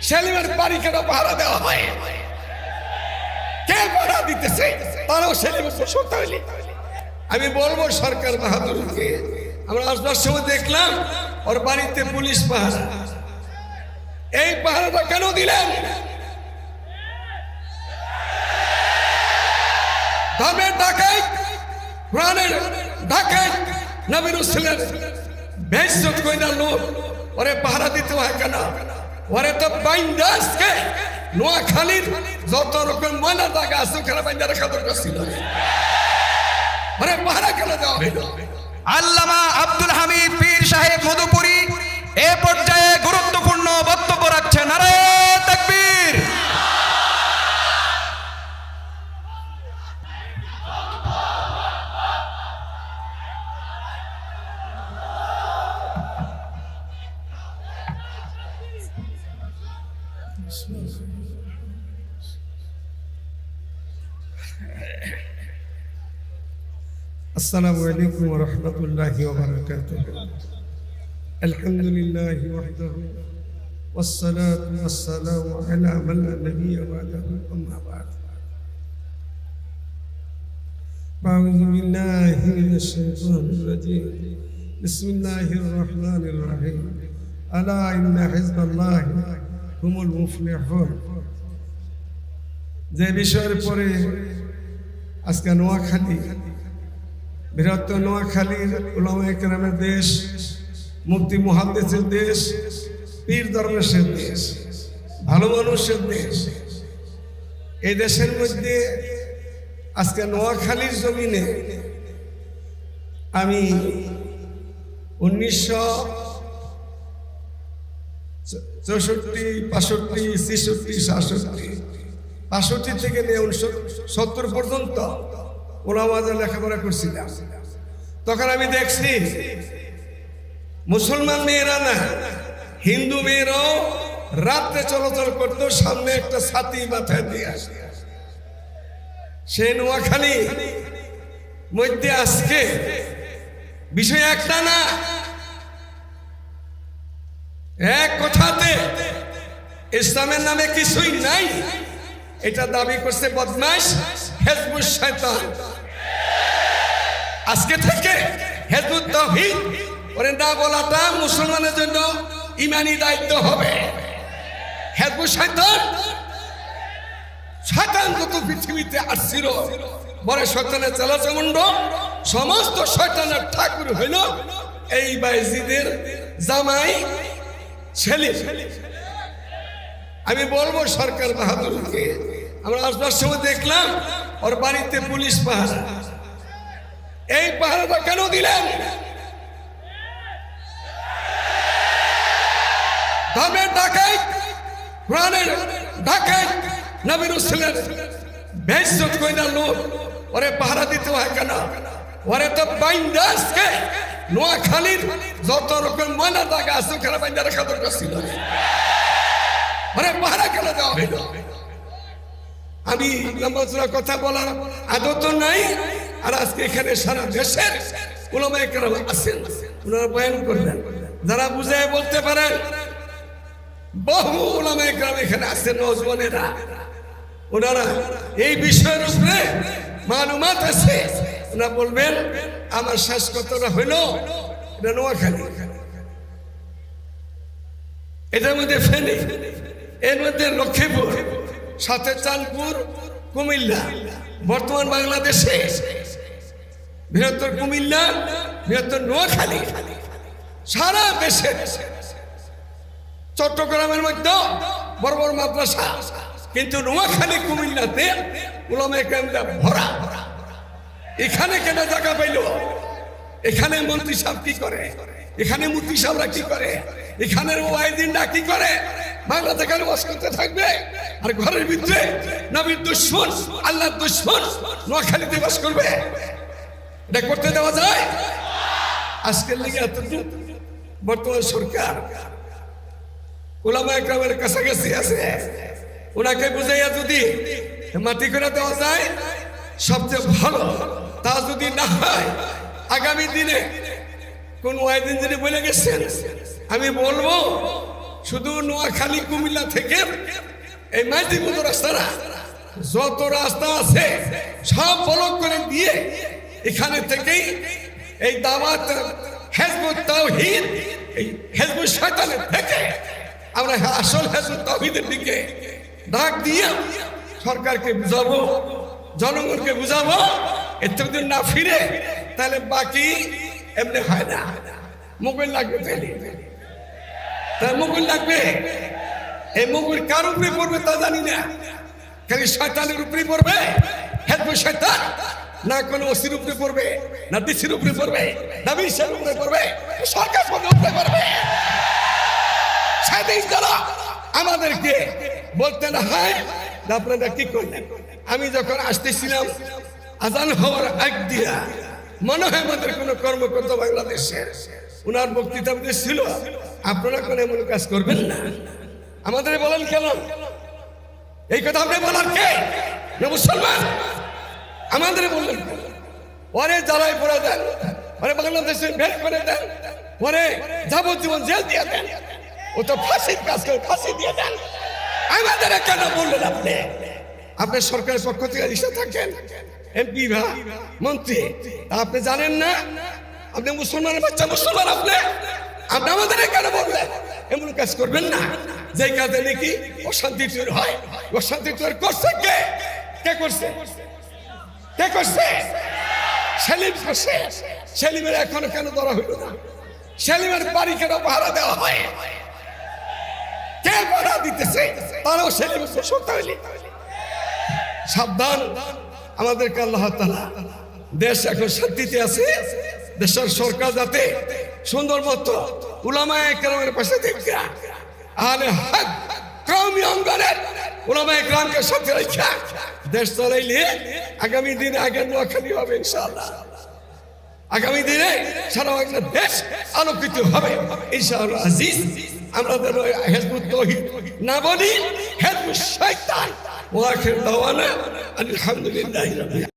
সেলিমের বাড়ি কেন পাহারা দেওয়া হয়? কে পাহারা দিতেছে? তারাও সেলিমের সত্য হইলে আমি বলবো সরকার বাহাদুরকে, আমরা আসবার সময় দেখলাম ওর বাড়িতে পুলিশ পাহারা। এই পাহারাটা কেন দিলেন? ধর্মের ডাকাত, কোরআনের ডাকাত, নবী রাসূলের বেইজ্জত কইরা লোক ওরে পাহারা দিতে হয় কেন? ওরে তো বাইন্দাসকে নোয়াখালীর যত রকম ময়লা জায়গা আছে ওখানে বাইন্দা রাখা দরকার ছিল। ওরে পাহারা কেন দেওয়া হইল? আল্লামা আব্দুল হামিদ পীর সাহেব মধুপুরী এ পর্যায়ে গুরুত্বপূর্ণ বক্তব্য রাখছেন। নারে তাকবীর। السلام عليكم ورحمة الله وبركاته. الحمد لله وحده والصلاة والسلام على من لا نبي بعده أما بعد. أعوذ بالله من الشيطان الرجيم. بسم الله الرحمن الرحيم. ألا إن حزب الله هم المفلحون. যে বিষয়ের পরে আজকে নোয়াখালী, বৃহত্তর নোয়াখালীর উলামায়ে কেরামের দেশ, মুফতি মুহাদ্দিসের দেশ, পীর দরবেশের দেশ, ভালো মানুষের দেশ, এই দেশের মধ্যে আজকে নোয়াখালীর জমিনে আমি 1964, 65 থেকে নিয়ে 1970 পর্যন্ত ওলামাদের লেখাপড়া করছিলাম। তখন আমি দেখছি মুসলমান মেয়েরা না, হিন্দু মেয়েরাও রাত্রে চলাচল করতো, সামনে একটা ছাতি মাথায় দিয়ে আসে। সে নোয়াখালী মধ্যে আজকে বিষয় একটা না, এক কথাতে ইসলামের নামে কিছুই নাই, এটা দাবি করছে বদমাশ হিজবুশ শয়তান। আজকে থেকে হিজবুত তাওহীদ ওরে না বলাটা মুসলমানের জন্য ইমানি দায়িত্ব হবে। হিজবুশ শয়তান, শয়তান যত পৃথিবীতে আসছিল, বড় শয়তানের চালাচামুন্ড, সমস্ত শয়তানের ঠাকুর হইল এই বাইজিদের জামাই সেলিম। আমি বলবো সরকার বাহাদুরকে, আমরা আসবার সময় দেখলাম ওর বাড়িতে পুলিশ পাহারা। এই পাহারাটা কেন দিলেন? ধর্মের ডাকাত, কোরআনের ডাকাত, নবী রাসূলের বেইজ্জত কইরা লোক ওরে পাহারা দিতে হয় কেন? ওরে তো বাইন্দাসকে নোয়াখালীর যত রকম ময়লা জায়গা আছে ওখানে বাইন্দা রাখা দরকার ছিল। ওরে পাহারা কেন দেওয়া হইল? আমি লম্বা চূড়া কথা বলার আদত নাই। আর আজকে এখানে সারা দেশের উলামায়ে কেরাম আছেন, ওনারা বয়ান করবেন। যারা বুঝায় বলতে পারেন, বহু উলামায়ে কেরাম এখানে আছেন, নওজওয়ানেরা, ওনারা এই বিষয়ের উপরে মালুমাত আছে। ওনারা বলবেন। আমার শেষ কথাটা হইল, এটা নোয়াখালী, এটার মধ্যে ফেনী, এর মধ্যে লক্ষ্মীপুর, সাথে চাঁদপুর, কুমিল্লা, বর্তমান বাংলাদেশে বৃহত্তর কুমিল্লা, বৃহত্তর নোয়াখালী, সারা দেশে চট্টগ্রামের মধ্যে বড় বড় মাদ্রাসা, কিন্তু নোয়াখালী কুমিল্লাতে উলামায়ে কেরামরা ভরা। এখানে কেন জায়গা পাইল? এখানে মন্ত্রী সাহেব কি করে? এখানে মুফতি সাহেবরা কি করে? এখানের ওয়াইদিনরা কি করে? বাংলা থেকে বাস করতে থাকবে আর ঘরের ভিতরে নবীর দুশমন, আল্লাহর দুশমন নোয়াখালীতে বাস করবে? এটা করতে দেওয়া যায়? আজকের লিগে এতটুকু বর্তমান সরকার উলামায়ে কেরামের কাছাকাছি আছে, ওনাকে বুঝাইয়া যদি মাটি করে দেওয়া যায় সবচেয়ে ভালো। তা যদি না হয়, আগামী দিনে কোন ওয়াইদিন যিনি বলে গেছেন, আমি বলবো শুধু নোয়াখালী কুমিল্লা থেকে এই মাইদিপুর রাস্তা না, যত রাস্তা আছে সব ব্লক করে দিয়ে এখানে থেকেই এই দাওয়াত হিজবুত তাওহীদ, এই হিজবুত শয়তানের থেকে আমরা আসল হিজবুত তাওহীদের দিকে ডাক দিয়ে সরকারকে বুঝাবো, জনগণকে বুঝাবো। এতে যদি না ফিরে তাহলে বাকি এমনি হয় না। মুকুল লাগবে, তাহলে মুকুল লাগবে। এই মুকুল কার উপরে পড়বে তা জানি না, খালি শয়তানের উপরে পড়বে, হিজবুত শয়তান, না কোনো ওসির উপরে পড়বে, না ডিসির উপরে পড়বে, না বিশের উপরে পড়বে, সরকার উপরে পড়বে। সেদিন যারা আমাদেরকে বলতে না হয় আপনারা কি করলেন, আমি যখন আসতেছিলাম আজান হওয়ার আগ দিয়া মনে হয় আমাদের কোনো কর্মকর্তা বাংলাদেশের উনার বক্তৃতা ছিল, আপনারা কোনো এমন কাজ করবেন না। আমাদের বলেন কেন? এই কথা আপনি বলার কে? মুসলমান আমাদের বললেন ওরে জ্বালায় পড়ে দেন, ওরে বাংলাদেশে বের করে দেন, ওরে যাবজ্জীবন জেল দিয়ে দেন, ও তো ফাঁসির কাজ করে ফাঁসি দিয়ে দেন। আমাদের কেন বললেন আপনি? আপনার সরকারের পক্ষ থেকে ইচ্ছা থাকেন, এমপি বা মন্ত্রী, আপনি জানেন না আপনি মুসলমানের বাচ্চা, মুসলমান আপনি আমাদের কেন বললেন এমন কাজ করবেন না? যে কাজে নাকি অশান্তি তৈরি হয়, অশান্তি তৈরি করছে কে? কে করছে? কে করছে? সেলিম করছে। সেলিমের এখনো কেন ধরা হইল না? সেলিমের বাড়ি কেন পাহারা দেওয়া হয়? কে পাহারা দিতেছে? তারাও সেলিম হইলে সাবধান। আমাদেরকে আল্লাহ তাআলা দেশ এখন শান্তিতে আছে, দেশের সরকার যাতে সুন্দর মতো উলামায়ে কেরামের পাশে দেখে আহলে হক কওমি অঙ্গনের উলামায়ে কেরামকে সাথে রেখে দেশ চালাইলে আগামী দিনে আগে নোয়াখালী হবে ইনশাআল্লাহ। আগামী দিনে সারা বাংলাদেশ আলোকিত হবে ইনশাআল্লাহ আজিজ। আমাদের হিজবুত তাওহীদ না বলি হিজবুত শয়তান। ওয়া আখির দাওয়ানা আলহামদুলিল্লাহি রাব্বিল